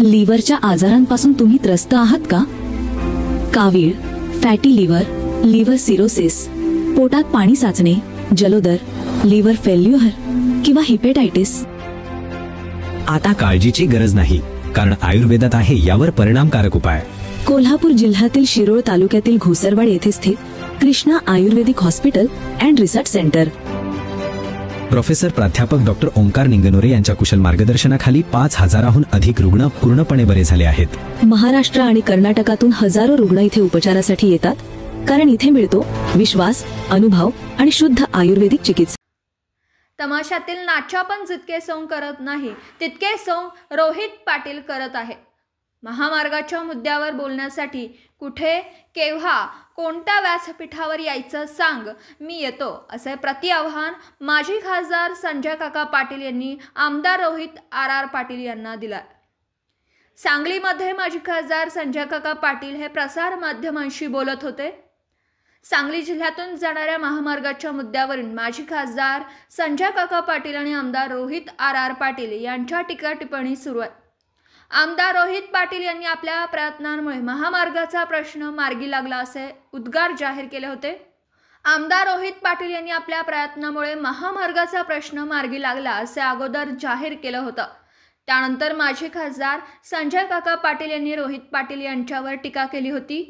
लिव्हरच्या आजारांपासून तुम्ही त्रस्त आहात का? कावीळ, फॅटी लिव्हर, लिव्हर सिरोसिस, पोटात पाणी साचणे, जलोदर, लिव्हर फेल्युअर किंवा हिपेटायटिस? आता काळजीची गरज नाही, कारण आयुर्वेदात आहे यावर परिणामकारक उपाय. कोल्हापूर जिल्ह्यातील शिरोळ तालुक्यातील घोसरवाड येथे स्थित Krishna Ayurvedic hospital and research centre. Professor प्राध्यापक डॉक्टर ओंकार निंगनोरे यांच्या कुशल मार्गदर्शनाखाली 5,000हून अधिक रुग्ण पूर्णपणे बरे झाले आहेत. महाराष्ट्र आणि कर्नाटकातून हजारो रुग्ण इथे उपचारासाठी येतात, कारण इथे मिळतो विश्वास, अनुभव आणि शुद्ध आयुर्वेदिक चिकित्सा. तमाशातील नाचा पण जितके सोंग करत नाही तितके सोंग रोहित पाटील करत आहे. महामार्गाच्या मुद्द्यावर बोलण्यासाठी कुठे, केव्हा, कोणत्या व्यासपीठावर यायचं सांग, मी येतो, असे प्रतिआव्हान माजी खासदार संजय काका पाटील यांनी आमदार रोहित आर पाटील यांना दिलं. सांगलीमध्ये माजी खासदार संजय काका पाटील हे प्रसार माध्यमांशी बोलत होते. सांगली जिल्ह्यातून जाणाऱ्या महामार्गाच्या मुद्द्यावरून माजी खासदार संजय काका पाटील आणि आमदार रोहित आर पाटील यांच्या टीका टिप्पणी सुरू आहे. आमदार रोहित पाटील यांनी आपल्या प्रयत्नांमुळे महामार्गाचा प्रश्न मार्गी लागला असे उद्गार जाहीर केले होते. आमदार रोहित पाटील यांनी आपल्या प्रयत्नामुळे महामार्गाचा प्रश्न मार्गी लागला असे अगोदर जाहीर केलं होतं. त्यानंतर माजी खासदार संजय काका पाटील यांनी रोहित पाटील यांच्यावर टीका केली होती.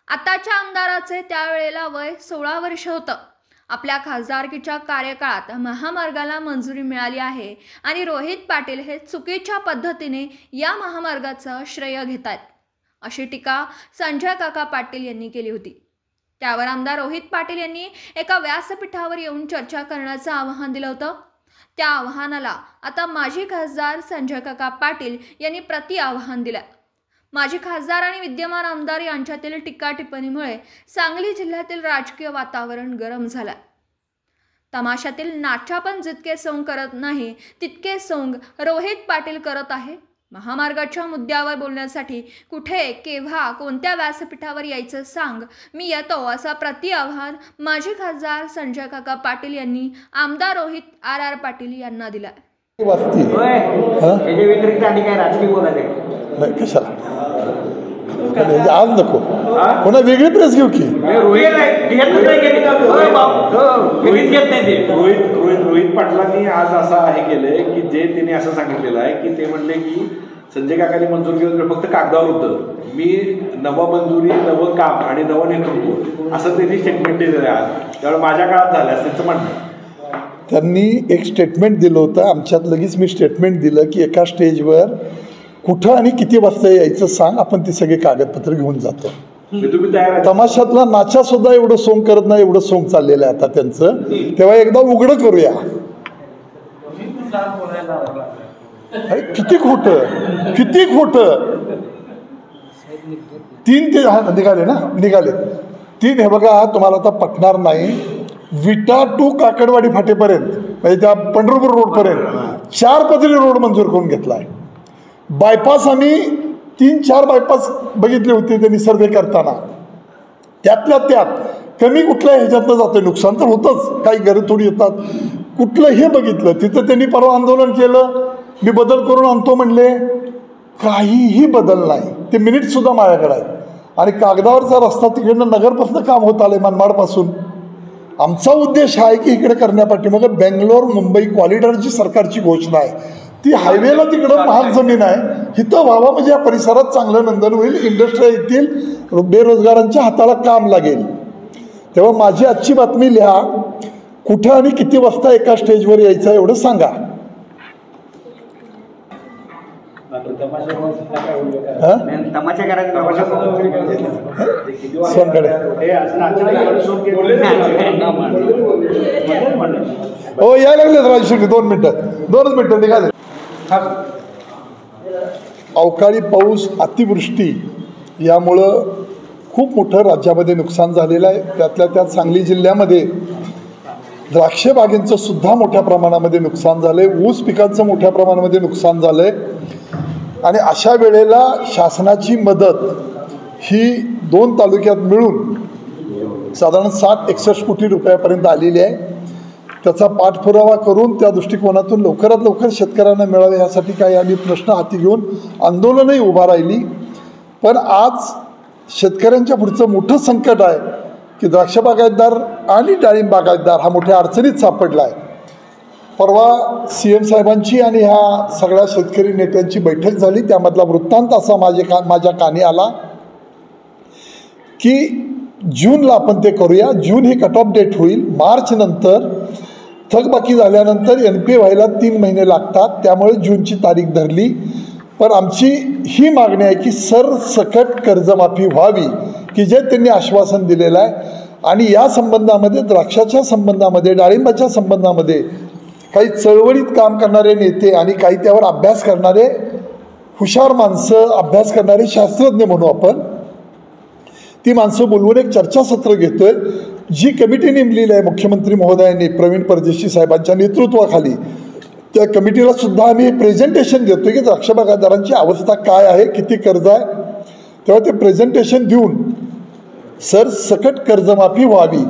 आताच्या आमदाराचे त्यावेळेला वय 16 वर्ष होतं. आपल्या खासदारकीच्या कार्यकाळात महामार्गाला मंजुरी मिळाली आहे आणि रोहित पाटील हे चुकीच्या पद्धतीने या महामार्गाचं श्रेय घेत आहेत, अशी टीका संजय काका पाटील यांनी केली होती. त्यावर आमदार रोहित पाटील यांनी एका व्यासपीठावर येऊन चर्चा करण्याचं आवाहन दिलं होतं. त्या आवाहनाला आता माजी खासदार संजय काका पाटील यांनी प्रतिआव्हान दिलं. माजी खासदार आणि विद्यमान आमदार यांच्यातील टीका टिप्पणीमुळे सांगली जिल्ह्यातील राजकीय वातावरण गरम झालं. तमाशातील नाचा पण जितके सोंग करत नाही तितके सोंग रोहित पाटील करत आहे. महामार्गाच्या मुद्द्यावर बोलण्यासाठी कुठे, केव्हा, कोणत्या व्यासपीठावर यायचं सांग, मी येतो, असं प्रतिआव्हान माजी खासदार संजय काका पाटील यांनी आमदार रोहित आर पाटील यांना दिलं. कशाला आज नको, कोणा वेगळी प्रेस घेऊ की? रोहित पाटलांनी आज असं हे केलंय की जे त्यांनी असं सांगितलेलं आहे की ते म्हणले की संजय काकांनी मंजूर केलं फक्त कागदावर होतं, मी नवं मंजुरी, नवं काम आणि नवं नेतृत्व असं त्यांनी स्टेटमेंट दिलेलं आहे आज. त्यामुळे माझ्या काळात झालं असं त्यांचं म्हणणं. त्यांनी एक स्टेटमेंट दिलं होतं, आमच्यात लगेच मी स्टेटमेंट दिलं की एका स्टेजवर कुठं आणि किती वाजता यायचं सांग, आपण ती सगळे कागदपत्र घेऊन जातो. तमाशातला नाचा सुद्धा एवढं सोंग करत नाही, एवढं सोंग चाललेलं आहे आता त्यांचं. तेव्हा एकदा उघडं करूया. अरे किती खोटं, किती खोटं. 3 ते निघाले ना, निघाले 3. हे बघा, तुम्हाला आता पटणार नाही, विटा टू काकडवाडी फाटेपर्यंत म्हणजे त्या पंढरपूर रोडपर्यंत 4 पदरी रोड मंजूर करून घेतला आहे. बायपास आम्ही 3-4 बायपास बघितले होते त्यांनी सर्वे करताना. त्यातल्या त्यात कमी कुठल्या ह्याच्यातनं जातं, नुकसान तर होतंच, काही घरं थोडी येतात, कुठलं हे बघितलं. तिथं त्यांनी परवा आंदोलन केलं, मी बदल करून आणतो म्हणले, काहीही बदल नाही. ते मिनिटसुद्धा माझ्याकडे आहेत. आणि कागदावरचा रस्ता तिकडनं नगरपासून काम होत आलं आहे, मनमाडपासून. आमचा उद्देश आहे की इकडे करण्यापाठी मग बेंगलोर मुंबई कॉरिडॉरची सरकारची घोषणा आहे, ती हायवेला तिकडं महाग जमीन आहे, इथं व्हावा म्हणजे या परिसरात चांगलं नंदन होईल, इंडस्ट्री येतील, बेरोजगारांच्या हाताला काम लागेल. तेव्हा माझी आजची बातमी लिहा, कुठं आणि किती वाजता एका स्टेजवर यायचं एवढं सांगा. हो यायला लागले राजशेट्टी, 2 मिनिटं निघाले. अवकाळी पाऊस, अतिवृष्टी यामुळं खूप मोठं राज्यामध्ये नुकसान झालेलं आहे. त्यातल्या त्यात सांगली जिल्ह्यामध्ये द्राक्ष बागेंचं सुद्धा मोठ्या प्रमाणामध्ये नुकसान झालं आहे, ऊस पिकांचं मोठ्या प्रमाणामध्ये नुकसान झालं आहे. आणि अशा वेळेला शासनाची मदत ही 2 तालुक्यात मिळून साधारण 60-61 कोटी रुपयापर्यंत आलेली आहे. त्याचा पाठपुरावा करून त्या दृष्टिकोनातून लवकरात लवकर शेतकऱ्यांना मिळावे यासाठी काही आम्ही प्रश्न हाती घेऊन आंदोलनही उभा राहिली. पण आज शेतकऱ्यांच्या पुढचं मोठं संकट आहे की द्राक्ष बागायतदार आणि डाळिंब बागायतदार हा मोठ्या अडचणीत सापडला आहे. परवा CM साहेबांची आणि ह्या सगळ्या शेतकरी नेत्यांची बैठक झाली. त्यामधला वृत्तांत असा माझ्या कानी आला की जूनला आपण ते करूया. जून ही कट ऑफ डेट होईल. मार्च नंतर थकबाकी झाल्यानंतर NPA व्हायला 3 महिने लागतात. त्यामुळे जूनची तारीख धरली. पण आमची ही मागणी आहे की सरसकट कर्जमाफी व्हावी की जे त्यांनी आश्वासन दिलेलं आहे. आणि या संबंधामध्ये द्राक्षाच्या संबंधामध्ये डाळिंबाच्या संबंधामध्ये काही चळवळीत काम करणारे नेते आणि काही त्यावर अभ्यास करणारे हुशार माणसं, अभ्यास करणारे शास्त्रज्ञ म्हणू आपण, ती माणसं बोलवून एक चर्चासत्र घेतोय. जी कमिटी नेमलेली आहे मुख्यमंत्री महोदयांनी प्रवीण परदेशी साहेबांच्या नेतृत्वाखाली, त्या कमिटीला सुद्धा आम्ही प्रेझेंटेशन देतो की द्राक्ष बागायतदारांची अवस्था काय आहे, किती कर्ज आहे. तेव्हा ते प्रेझेंटेशन देऊन सरसकट कर्जमाफी व्हावी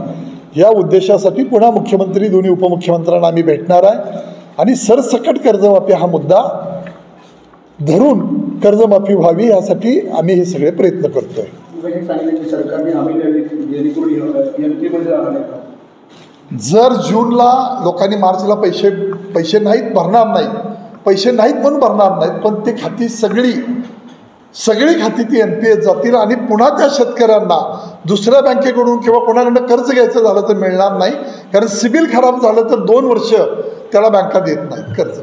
या उद्देशासाठी पुन्हा मुख्यमंत्री, दोन्ही उपमुख्यमंत्र्यांना आम्ही भेटणार आहे आणि सरसकट कर्जमाफी हा मुद्दा धरून कर्जमाफी व्हावी यासाठी आम्ही हे सगळे प्रयत्न करतोय. जर जूनला लोकांनी मार्चला पैसे नाहीत भरणार नाहीत, पैसे नाहीत म्हणून भरणार नाहीत, पण ते खाती सगळी खाती ती NPA जातील आणि पुन्हा त्या शेतकऱ्यांना दुसऱ्या बँकेकडून किंवा कोणाकडून कर्ज घ्यायचं झालं तर मिळणार नाही. कारण सिबिल खराब झालं तर 2 वर्ष त्याला बँका देत नाहीत कर्ज.